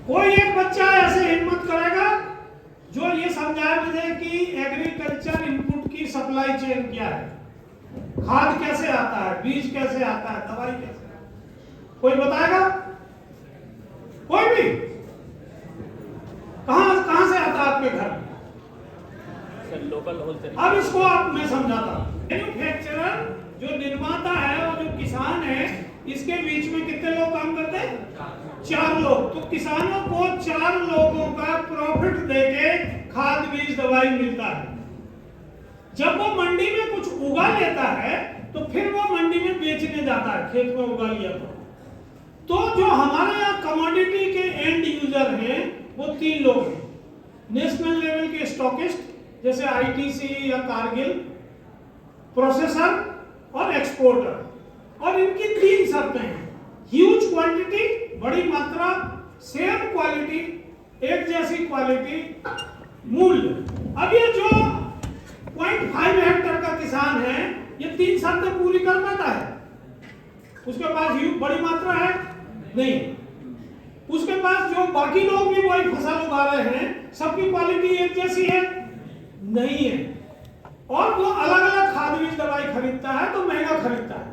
कोई एक बच्चा ऐसे हिम्मत करेगा जो ये समझा भी दे कि एग्रीकल्चर इनपुट की सप्लाई चेन क्या है, खाद कैसे आता है, बीज कैसे आता है, दवाई कैसे आता है? कोई बताएगा? कोई भी? कहां से आता है आपके घर में? Local wholesale. अब इसको आप मैं समझाता हूं। मैन्युफैक्चरर जो निर्माता है और जो किसान है, इसके बीच में कितने लोग काम करते हैं? 4 लोग। तो किसानों को 4 लोगों का प्रॉफिट देके खाद बीज दवाई मिलता है। जब वो मंडी में कुछ उगा लेता है तो फिर वो मंडी में बेचने जाता है, खेत में उगा लिया तो जो हमारे यहाँ कमोडिटी के एंड यूजर हैं वो 3 लोग हैं। नेशनल लेवल के स्टॉकिस्ट जैसे आईटीसी या कारगिल, प्रोसेसर और एक्सपोर्टर। और इनकी 3 शर्तें हैं: ह्यूज क्वांटिटी, बड़ी मात्रा, सेम क्वालिटी, एक जैसी क्वालिटी, मूल्य। अब ये जो 0.5 हेक्टर का किसान है ये 3 शर्तें पूरी कर पाता है? उसके पास बड़ी मात्रा है? नहीं। उसके पास जो बाकी लोग भी वही फसल उगा रहे हैं, सबकी क्वालिटी एक जैसी है? नहीं है। और वो अलग अलग खाद बीज दवाई खरीदता है तो महंगा खरीदता है।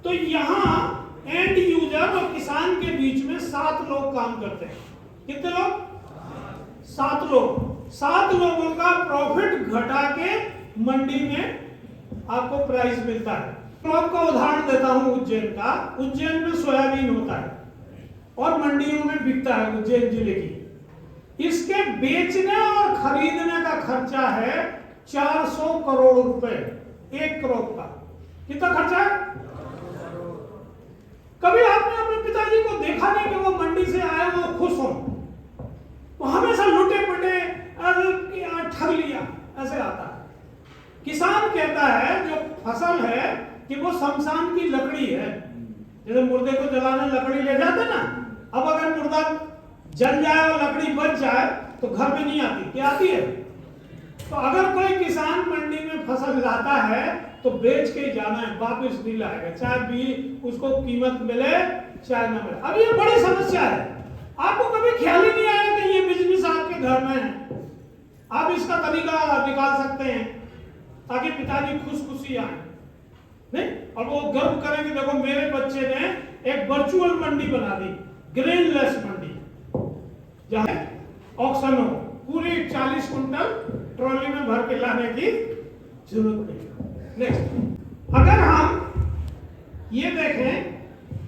तो यहाँ एंड यूजर और किसान के बीच में 7 लोग काम करते हैं। कितने लोग? 7 लोग। 7 लोगों का प्रॉफिट घटा के मंडी में आपको प्राइस मिलता है। तो आपको उदाहरण देता हूं उज्जैन का। उज्जैन में सोयाबीन होता है और मंडियों में बिकता है उज्जैन जिले की। इसके बेचने और खरीदने का खर्चा है 400 करोड़ रुपए, 1 करोड़ का। कितना खर्चा है? कभी आपने अपने पिताजी को देखा नहीं कि वो मंडी से आए वो खुश हो? वो हमेशा लुटे पटे, ठग लिया, ऐसे आता है। किसान कहता है जो फसल है कि वो शमशान की लकड़ी है। जैसे मुर्दे को जलाने लकड़ी ले जाते ना, अब अगर मुर्दा जल जाए और लकड़ी बच जाए तो घर में नहीं आती, क्या आती है? तो अगर कोई किसान मंडी में फसल लाता है तो बेच के जाना है, वापस नहीं लाएगा, चाहे भी उसको कीमत मिले चाहे ना मिले। अब ये बड़ी समस्या है। आपको कभी ख्याल ही नहीं आया कि ये बिजनेस आपके घर में है, आप इसका तरीका निकाल सकते हैं ताकि पिताजी खुशी आए, नहीं? और वो गर्व करें कि देखो मेरे बच्चे ने एक वर्चुअल मंडी बना दी, ग्रेनलेस मंडी, जहां ऑक्शन हो, पूरी 40 कुंटल ट्रॉली में भर के लाने की जरूरत नहीं। नेक्स्ट, अगर हम ये देखें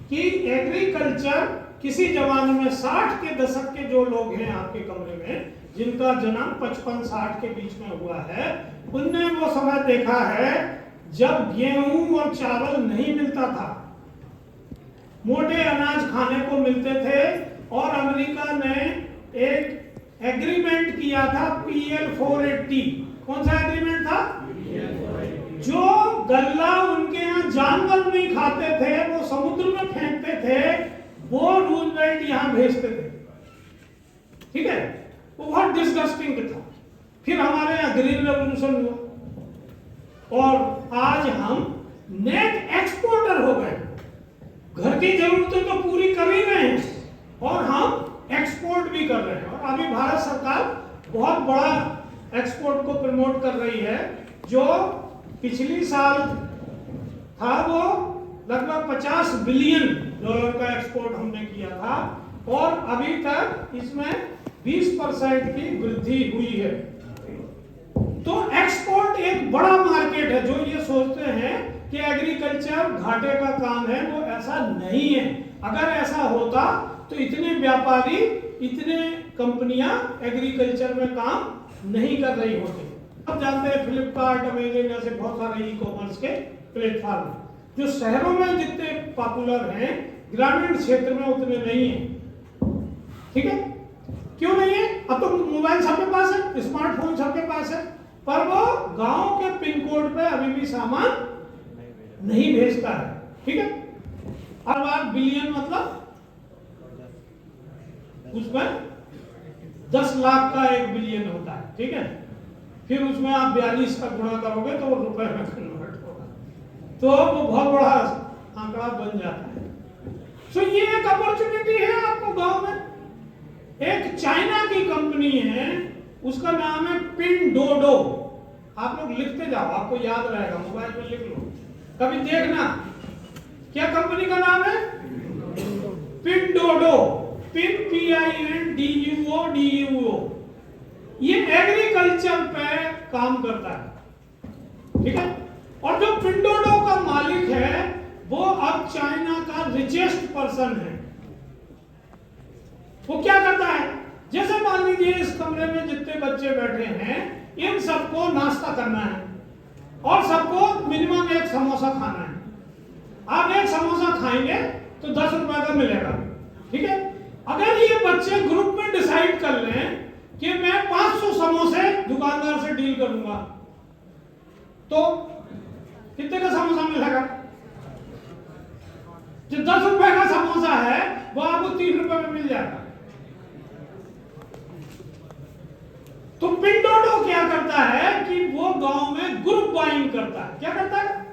कि एग्रीकल्चर किसी जमाने में 60 के दशक के जो लोग हैं आपके कमरे में, जिनका जन्म 55-60 के बीच में हुआ है, उनने वो समय देखा है जब गेहूं और चावल नहीं मिलता था, मोटे अनाज खाने को मिलते थे। और अमेरिका ने एक एग्रीमेंट किया था PL480। कौन सा एग्रीमेंट था? जो गल्ला उनके यहाँ जानवर नहीं खाते थे, वो समुद्र में फेंकते थे, वो रूजवेल्ट यहाँ भेजते थे। ठीक है, वो बहुत डिस्गस्टिंग था। फिर हमारे यहाँ ग्रीन रेवोल्यूशन हुआ और आज हम नेट एक्सपोर्टर हो गए। घर की जरूरतें तो पूरी कर ही रहे हैं और हम एक्सपोर्ट भी कर रहे हैं। और अभी भारत सरकार बहुत बड़ा एक्सपोर्ट को प्रमोट कर रही है। जो पिछली साल था वो लगभग $50 बिलियन का एक्सपोर्ट हमने किया था और अभी तक इसमें 20% की वृद्धि हुई है। तो एक्सपोर्ट एक बड़ा मार्केट है। जो ये सोचते हैं कि एग्रीकल्चर घाटे का काम है, वो ऐसा नहीं है। अगर ऐसा होता तो इतने व्यापारी, इतने कंपनियां एग्रीकल्चर में काम नहीं कर रही होती। आप जानते हैं फ्लिपकार्ट, अमेजन जैसे बहुत सारे ई कॉमर्स के प्लेटफॉर्म जो शहरों में जितने पॉपुलर हैं, ग्रामीण क्षेत्र में उतने नहीं है। ठीक है, क्यों नहीं है? अब तो मोबाइल सबके पास है, स्मार्टफोन सबके पास है, पर वो गांव के पिन कोड पे अभी भी सामान नहीं भेजता है। ठीक है, हर बार बिलियन मतलब उसमें 10 लाख का 1 बिलियन होता है। ठीक है, फिर उसमें आप 42 का गुणा करोगे तो रुपए में कन्वर्ट होगा, तो वो बहुत बड़ा आंकड़ा बन जाता है। सो ये एक अपॉर्चुनिटी है आपको गांव में। एक चाइना की कंपनी है, उसका नाम है पिनडोडो। आप लोग लिखते जाओ, आपको याद रहेगा, मोबाइल में लिख लो, कभी देखना। क्या कंपनी का नाम है? पिनडोडो, PINDUO। ये एग्रीकल्चर पे काम करता है, ठीक है। और जो पिनडोडो का मालिक है वो अब चाइना का रिचेस्ट पर्सन है। वो क्या करता है, जैसे मान लीजिए इस कमरे में जितने बच्चे बैठे हैं, इन सबको नाश्ता करना है और सबको मिनिमम एक समोसा खाना है। आप एक समोसा खाएंगे तो 10 रुपए का मिलेगा, ठीक है। अगर ये बच्चे ग्रुप में डिसाइड कर लें कि मैं 500 समोसे दुकानदार से डील करूंगा, तो कितने का समोसा मिलेगा? जो 10 रुपए का समोसा है वो आपको 3 रुपए में मिल जाएगा। तो पिनडोडो क्या करता है कि वो गांव में ग्रुप बाइंग करता है। क्या करता है?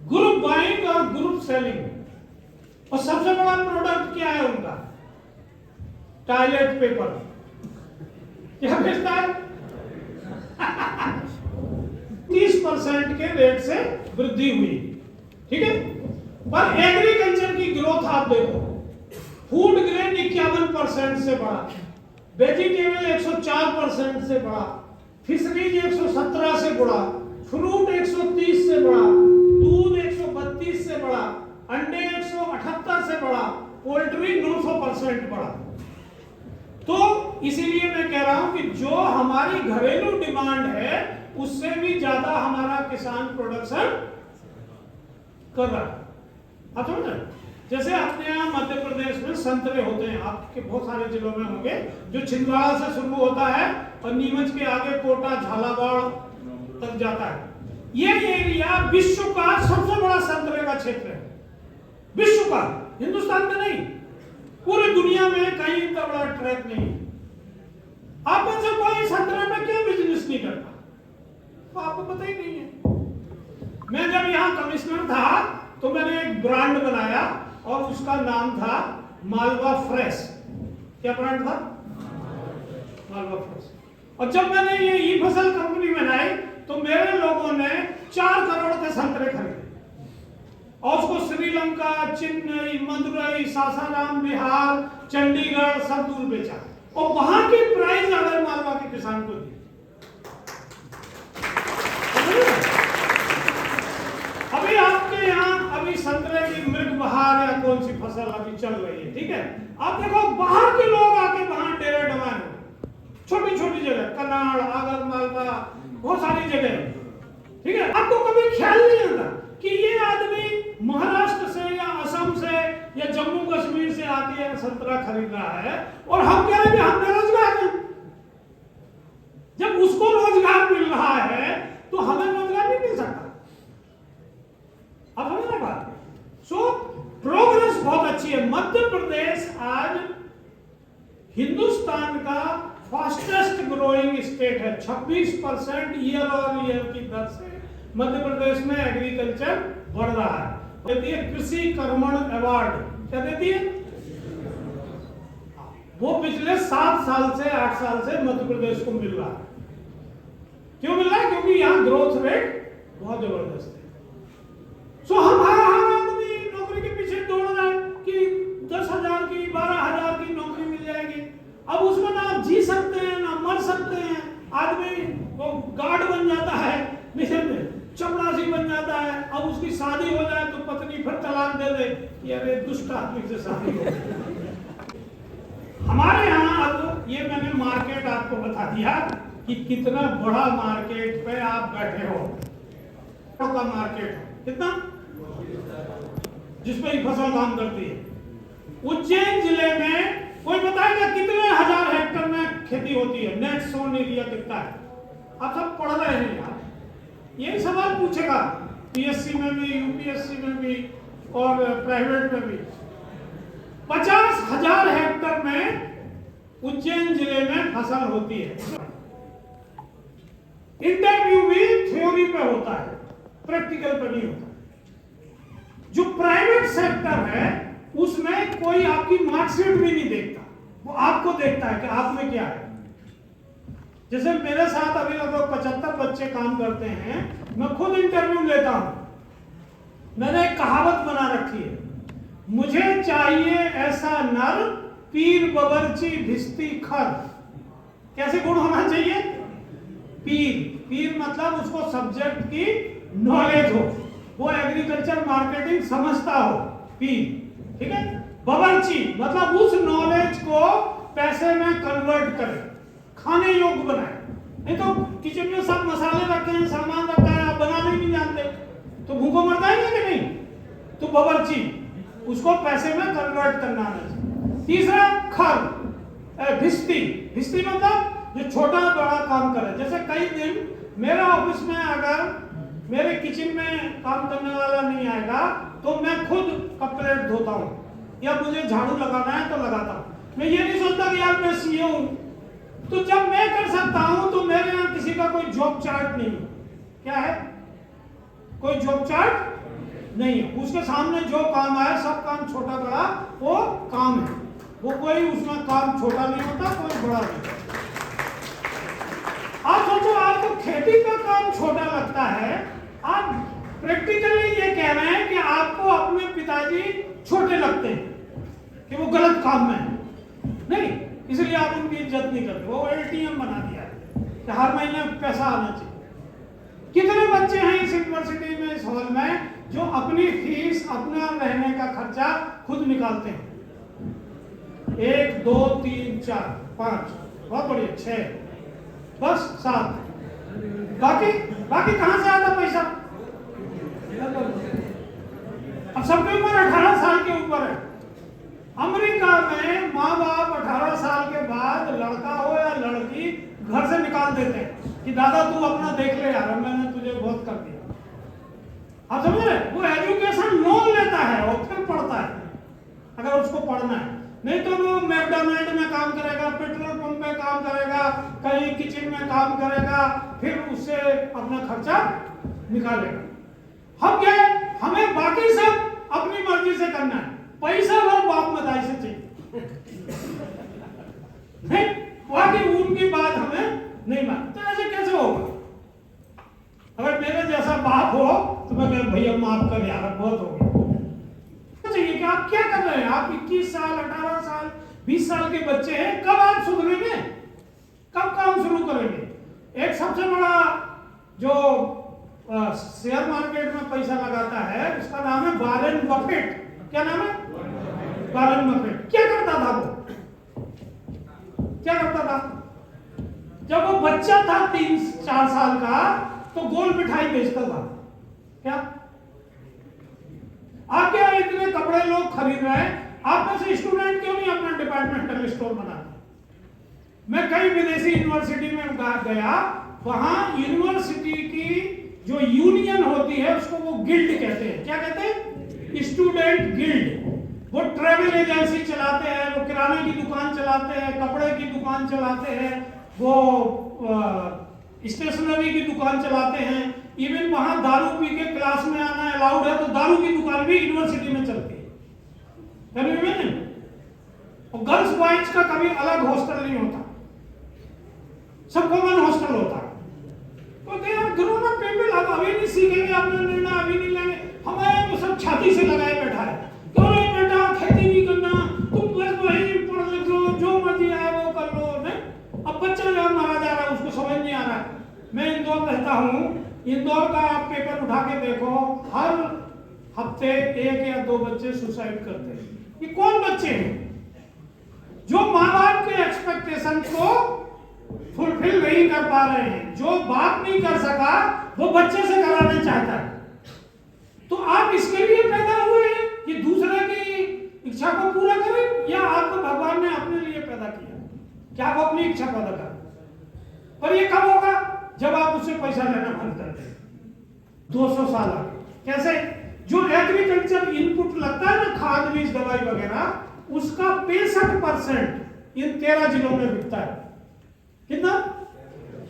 ग्रुप बाइंग और ग्रुप सेलिंग। और सबसे बड़ा प्रोडक्ट क्या है उनका? Toilet paper. क्या बेचता है? 30% के रेट से वृद्धि हुई, ठीक है। पर एग्रीकल्चर की ग्रोथ आप देखो, फूड ग्रेन 51% से बढ़ा, वेजिटेबल 104% से बढ़ा, फिशरीज 117 से बढ़ा, फ्रूट 130 से बढ़ा, दूध 132 से बढ़ा, अंडे 178 से बढ़ा, पोल्ट्री 900% बढ़ा। तो इसीलिए मैं कह रहा हूं कि जो हमारी घरेलू डिमांड है उससे भी ज्यादा हमारा किसान प्रोडक्शन कर रहा है। आप समझ रहे? जैसे अपने यहाँ मध्य प्रदेश में संतरे होते हैं, आपके बहुत सारे जिलों में होंगे, जो छिंदवाड़ा से शुरू होता है और नीमच के आगे कोटा झालावाड़ तक जाता है। ये एरिया विश्व का सबसे बड़ा संतरे का क्षेत्र है, विश्व का, हिंदुस्तान में नहीं, पूरी दुनिया में कहीं इतना बड़ा ट्रैक नहीं। आप में से कोई संतरे में क्यों बिजनेस नहीं करता? तो आपको पता ही नहीं है। मैं जब यहाँ कमिश्नर था तो मैंने एक ब्रांड बनाया और उसका नाम था मालवा फ्रेश। क्या ब्रांड था? मालवा फ्रेश। और जब मैंने ये ई फसल कंपनी बनाई तो मेरे लोगों ने 4 करोड़ के संतरे खरीदे और उसको श्रीलंका, चेन्नई, मदुरई, सासाराम, बिहार, चंडीगढ़ सब दूर बेचा और वहां की प्राइस अगर मालवा के किसान को दी। अभी आपके यहाँ अभी संतरे की मृग बहार या कौन सी फसल अभी चल रही है, ठीक है। आप देखो बाहर के लोग आके वहां डेरे डमाए, छोटी छोटी जगह, कनाड़, आगर मालवा, बहुत सारी जगह, ठीक है। आपको कभी ख्याल नहीं आता कि ये आदमी महाराष्ट्र से या असम से या जम्मू कश्मीर से आके संतरा खरीद रहा है और हम कह रहे हैं हम बेरोजगार हैं। जब उसको रोजगार मिल रहा है तो हमें रोजगार नहीं मिल सकता। अब हमें ना बात, सो प्रोग्रेस बहुत अच्छी है। मध्य प्रदेश आज हिंदुस्तान का फास्टेस्ट ग्रोइंग स्टेट है। 26% ईयर ऑन ईयर की दर से मध्य प्रदेश में एग्रीकल्चर बढ़ रहा है। देती है कृषि कर्मण अवार्ड। क्या देती है? वो पिछले 7 साल से 8 साल से मध्य प्रदेश को मिल रहा है। क्यों मिल रहा है? क्योंकि यहाँ ग्रोथ रेट बहुत जबरदस्त है। सो हम हर आदमी नौकरी के पीछे दौड़ रहा है कि 10,000 की 12,000 की नौकरी मिल जाएगी। अब उसमें ना आप जी सकते हैं ना मर सकते हैं। आदमी वो गार्ड बन जाता है, मिशन में चपरासी बन जाता है। अब उसकी शादी हो जाए तो पत्नी फिर तलाक दे दे कि अरे दुष्ट आदमी से शादी हो गई। हमारे यहाँ अब ये मैंने मार्केट आपको बता दिया कि कितना बड़ा मार्केट पे आप बैठे हो। का मार्केट कितना, जिसपे फसल काम करती है। उज्जैन जिले में कोई बताएगा कितने हजार हेक्टर में खेती होती है? नेट सोन एरिया कितना है? आप सब पढ़ रहे हैं यार, यही सवाल पूछेगा पीएससी में भी, यूपीएससी में भी और प्राइवेट में भी। 50,000 हेक्टर में उज्जैन जिले में फसल होती है। इंटरव्यू भी थ्योरी पे होता है, प्रैक्टिकल पे नहीं होता। जो प्राइवेट सेक्टर है उसमें कोई आपकी मार्कशीट भी नहीं देखता। वो आपको देखता है कि आप में क्या है। जैसे मेरे साथ अभी लगभग 75 बच्चे काम करते हैं, मैं खुद इंटरव्यू लेता हूं। मैंने एक कहावत बना रखी है, मुझे चाहिए ऐसा नर पीर बबरची भिस्ती खर। कैसे गुण होना चाहिए? पीर मतलब उसको सब्जेक्ट की नॉलेज हो, वो एग्रीकल्चर मार्केटिंग समझता हो, पीर, ठीक है। बबरची मतलब उस नॉलेज को पैसे में कन्वर्ट करे, खाने योग्य बनाए। नहीं तो किचन में सब मसाले रखे हैं, सामान रखा है, आप बनाने नहीं जानते तो भूखों मर जाएंगे कि नहीं? तो बबरची, उसको पैसे में कन्वर्ट करना है। तीसरा खर, भिस्ती मतलब जो छोटा बड़ा काम करे। जैसे कई दिन मेरे ऑफिस में अगर मेरे किचन में काम करने वाला नहीं आएगा तो मैं खुद कप प्लेट धोता हूँ, या मुझे झाड़ू लगाना है तो लगाता हूँ। मैं ये नहीं सोचता कि यार मैं सीईओ हूँ, तो जब मैं कर सकता हूँ तो मेरे यहाँ किसी का कोई जॉब चार्ट नहीं है। क्या है? कोई जॉब चार्ट नहीं है। उसके सामने जो काम आए, सब काम छोटा बड़ा वो काम है, वो कोई उसमें काम छोटा नहीं होता, कोई बड़ा नहीं। आप सोचो, आपको खेती का काम छोटा लगता है, आप प्रैक्टिकली ये कह रहे हैं कि आपको अपने पिताजी छोटे लगते हैं कि वो गलत काम में है। नहीं, इसलिए आप उनकी इज्जत नहीं करते। वो एटीएम बना दिया है कि हर महीने पैसा आना चाहिए। कितने बच्चे हैं इस यूनिवर्सिटी में, इस हॉल में, जो अपनी फीस, अपना रहने का खर्चा खुद निकालते हैं? 1 2 3 4 5, बहुत बढ़िया, 6, बस 7। बाकी कहां से आता पैसा? अब सबके ऊपर 18 साल के ऊपर है। अमेरिका में माँ बाप 18 साल के बाद लड़का हो या लड़की घर से निकाल देते हैं कि दादा तू अपना देख ले यार, मैंने तुझे बहुत कर दिया। आप समझ रहे? वो एजुकेशन लोन लेता है और फिर पढ़ता है, अगर उसको पढ़ना है। नहीं तो वो मैकडॉनल्ड में काम करेगा, पेट्रोल पंप पे काम करेगा, कहीं किचन में काम करेगा, फिर उससे अपना खर्चा निकालेगा। हम क्या है, हमें बाकी सब अपनी मर्जी से करना है, पैसा वो बाप मदाई से चाहिए। नहीं, बाकी उनकी बात हमें नहीं मानते। तो ऐसे कैसे होगा? अगर मेरे जैसा बाप हो तो मैं कह भैया माफ कर यार, बहुत हो गया। चाहिए कि आप क्या कर रहे हैं? आप 21 साल 18 साल 20 साल के बच्चे हैं, कब आप सुधरेंगे? कब काम शुरू करेंगे? एक सबसे बड़ा जो शेयर मार्केट में पैसा लगाता है उसका नाम है वॉरेन बफेट। क्या नाम है? Warren Buffett. क्या करता था वो? क्या करता था? जब वो बच्चा था 3-4 साल का तो गोल मिठाई बेचता था। क्या आप क्या इतने कपड़े लोग खरीद रहे हैं, आप में से स्टूडेंट क्यों नहीं अपना डिपार्टमेंटल स्टोर बनाते? मैं कई विदेशी यूनिवर्सिटी में गया, वहां यूनिवर्सिटी की जो यूनियन होती है उसको वो गिल्ड कहते हैं। क्या कहते हैं? Student guild. वो ट्रैवल एजेंसी चलाते हैं, वो किराने की दुकान चलाते हैं, कपड़े की दुकान चलाते हैं, वो स्टेशनरी की दुकान चलाते हैं। इवन वहां दारू पी के क्लास में आना अलाउड है, तो दारू की दुकान भी यूनिवर्सिटी में चलती है। और गर्ल्स बॉयज का कभी अलग हॉस्टल नहीं होता, सब कॉमन हॉस्टल होता है। तो they are grown up people. अब अभी नहीं सीखेंगे, अपना निर्णय अभी नहीं लेंगे। हमारे तो सब छाती से लगाए बैठा है, क्यों नहीं बेटा खेती नहीं करना, तुम बस वही पढ़ लिख लो, जो मर्जी आए वो कर लो। नहीं, अब बच्चा यहाँ मारा जा रहा है, उसको समझ नहीं आ रहा है। मैं इंदौर रहता हूँ, इंदौर का आप पेपर उठा के देखो, हर हफ्ते 1 या 2 बच्चे सुसाइड करते हैं। ये कौन बच्चे हैं? जो माँ बाप के एक्सपेक्टेशन को फुलफिल नहीं कर पा रहे हैं। जो बाप नहीं कर सका वो बच्चे से कराना चाहता है। तो आप इसके लिए पैदा हुए हैं कि दूसरे की इच्छा को पूरा करें, या आपको भगवान ने अपने लिए पैदा किया क्या आप अपनी इच्छा पैदा करें? पर ये कब होगा? जब आप उससे पैसा लेना बंद कर दें। 200 साल आगे कैसे? जो एग्रीकल्चर इनपुट लगता है ना, खाद बीज दवाई वगैरह, उसका 65% इन 13 जिलों में बिकता है। कितना?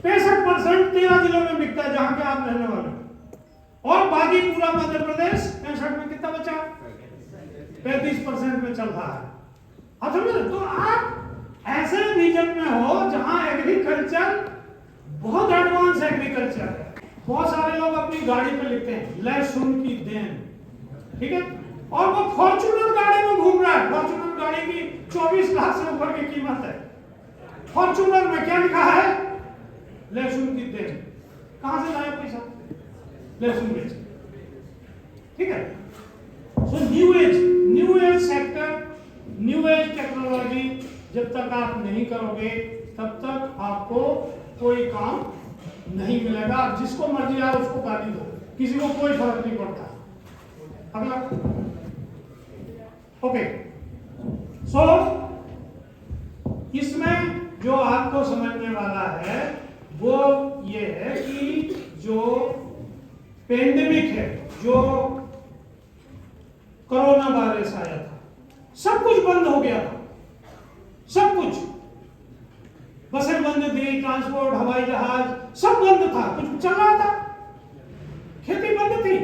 65% 13 जिलों में बिकता है जहां के आप रहने वाले हैं। और बाकी पूरा मध्य प्रदेश 65 में कितना बचा? 35% में चल रहा है। आप समझ रहे? तो आप ऐसे रीजन में हो जहां एग्रीकल्चर बहुत एडवांस एग्रीकल्चर है। बहुत सारे लोग अपनी गाड़ी पे लिखते हैं लहसुन की देन, ठीक है, और वो फॉर्च्यूनर गाड़ी में घूम रहा है। फॉर्च्यूनर गाड़ी की 24 लाख से ऊपर की कीमत है। फॉर्च्यूनर में क्या लिखा है? लहसुन की देन। कहां से लाया पैसा? लहसुन बेच, ठीक है। So new age sector, new age technology जब तक आप नहीं करोगे तब तक आपको कोई काम नहीं मिलेगा। आप जिसको मर्जी आए उसको गाली दो, किसी को कोई फर्क नहीं पड़ता। अगला, ओके। सो इसमें जो आपको समझने वाला है वो ये है कि जो पेंडेमिक है, जो कोरोना वायरस आया था, सब कुछ बंद हो गया था। सब कुछ, बसें बंद थी, ट्रांसपोर्ट, हवाई जहाज सब बंद था। कुछ चल रहा था? खेती बंद थी?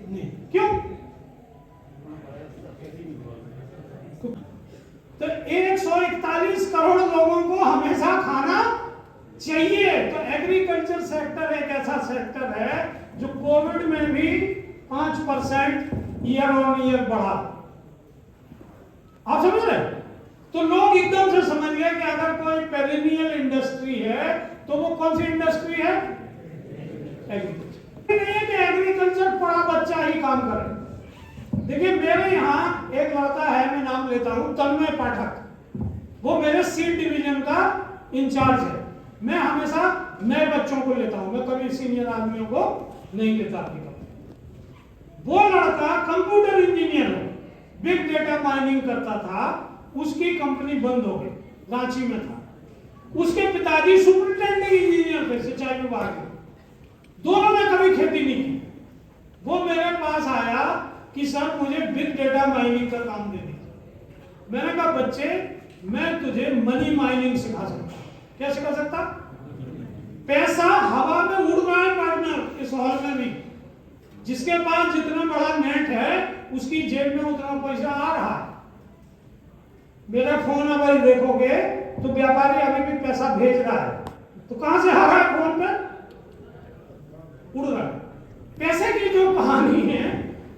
नहीं। क्यों? तो 141 करोड़ लोगों को हमेशा खाना चाहिए। तो एग्रीकल्चर सेक्टर एक ऐसा सेक्टर है जो कोविड में भी 5% ईयर ऑन ईयर बढ़ा। आप समझ रहे? तो लोग एकदम से समझ गए कि अगर कोई पेरिनियल इंडस्ट्री है तो वो कौन सी इंडस्ट्री है? एग्रीकल्चर। नहीं है कि एग्रीकल्चर पढ़ा बच्चा ही काम करे। देखिए मेरे यहाँ एक लड़का है, मैं नाम लेता हूँ, तन्मय पाठक। वो मेरे सीड डिवीजन का इंचार्ज है। मैं हमेशा नए बच्चों को लेता हूँ, मैं कभी सीनियर आदमियों को नहीं लेता अपनी कंपनी। वो लड़का कंप्यूटर इंजीनियर है, बिग डेटा माइनिंग करता था। उसकी कंपनी बंद हो गई, रांची में था। उसके पिताजी सुपरिटेंडेंट इंजीनियर थे सिंचाई विभाग में। दोनों ने कभी खेती नहीं की। वो मेरे पास आया कि सर मुझे बिग डेटा माइनिंग का काम दे दीजिए। मैंने कहा बच्चे मैं तुझे मनी माइनिंग सिखा सकता हूं। क्या सिखा सकता? पैसा हवा में उड़ रहा है पार्टनर, इस हॉल में भी। जिसके पास जितना बड़ा नेट है उसकी जेब में उतना पैसा आ रहा है। मेरा फोन अगर देखोगे तो व्यापारी अभी भी पैसा भेज रहा है। तो कहां से आ रहा है? फोन में उड़ रहा है। पैसे की जो कहानी है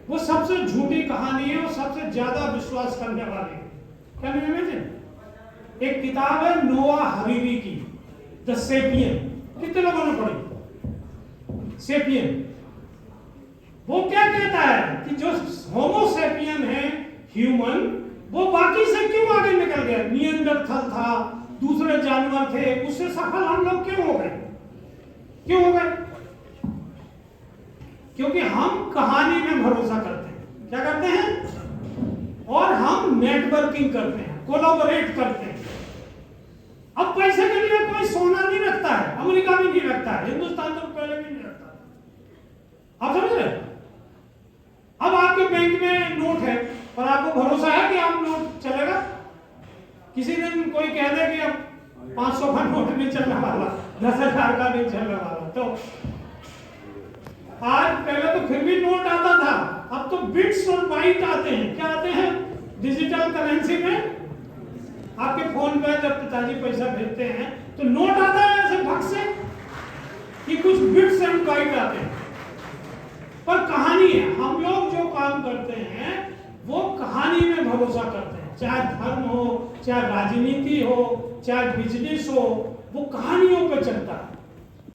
वो सबसे झूठी कहानी है और सबसे ज्यादा विश्वास करने वाली है। क्या नहीं इमेजिन? एक किताब है नोआ हरीरी की, द सेपियन। कितने लोगों ने पढ़ी? सेपियन। वो क्या कहता है कि जो होमो सेपियन है, ह्यूमन, वो बाकी से क्यों आगे निकल गया? निएंडरथल था, दूसरे जानवर थे, उससे सफल हम लोग क्यों हो गए? क्यों हो गए? क्योंकि हम कहानी में भरोसा करते हैं। क्या करते हैं? और हम नेटवर्किंग करते हैं, कोलैबोरेट करते हैं। अब पैसे के लिए कोई सोना नहीं रखता है, अमेरिका भी नहीं रखता है, हिंदुस्तान तो पहले भी नहीं रखता। आप समझ रहे? अब आपके बैंक में नोट है और आपको भरोसा है कि आप नोट चलेगा? किसी दिन कोई कह दे कि अब 500 का नोट नहीं चलने वाला, 10,000 का नहीं चलने वाला, तो आज पहले तो फिर भी नोट आता था, अब तो बिट्स और बाइट आते हैं। क्या आते हैं? डिजिटल करेंसी में आपके फोन पे जब पिताजी पैसा भेजते हैं तो नोट आता है ऐसे भग से कि कुछ बिट्स एंड बाइट आते हैं। पर कहानी है, हम लोग जो काम करते हैं वो कहानी में भरोसा करते हैं। चाहे धर्म हो, चाहे राजनीति हो, चाहे बिजनेस हो, वो कहानियों पे चलता है।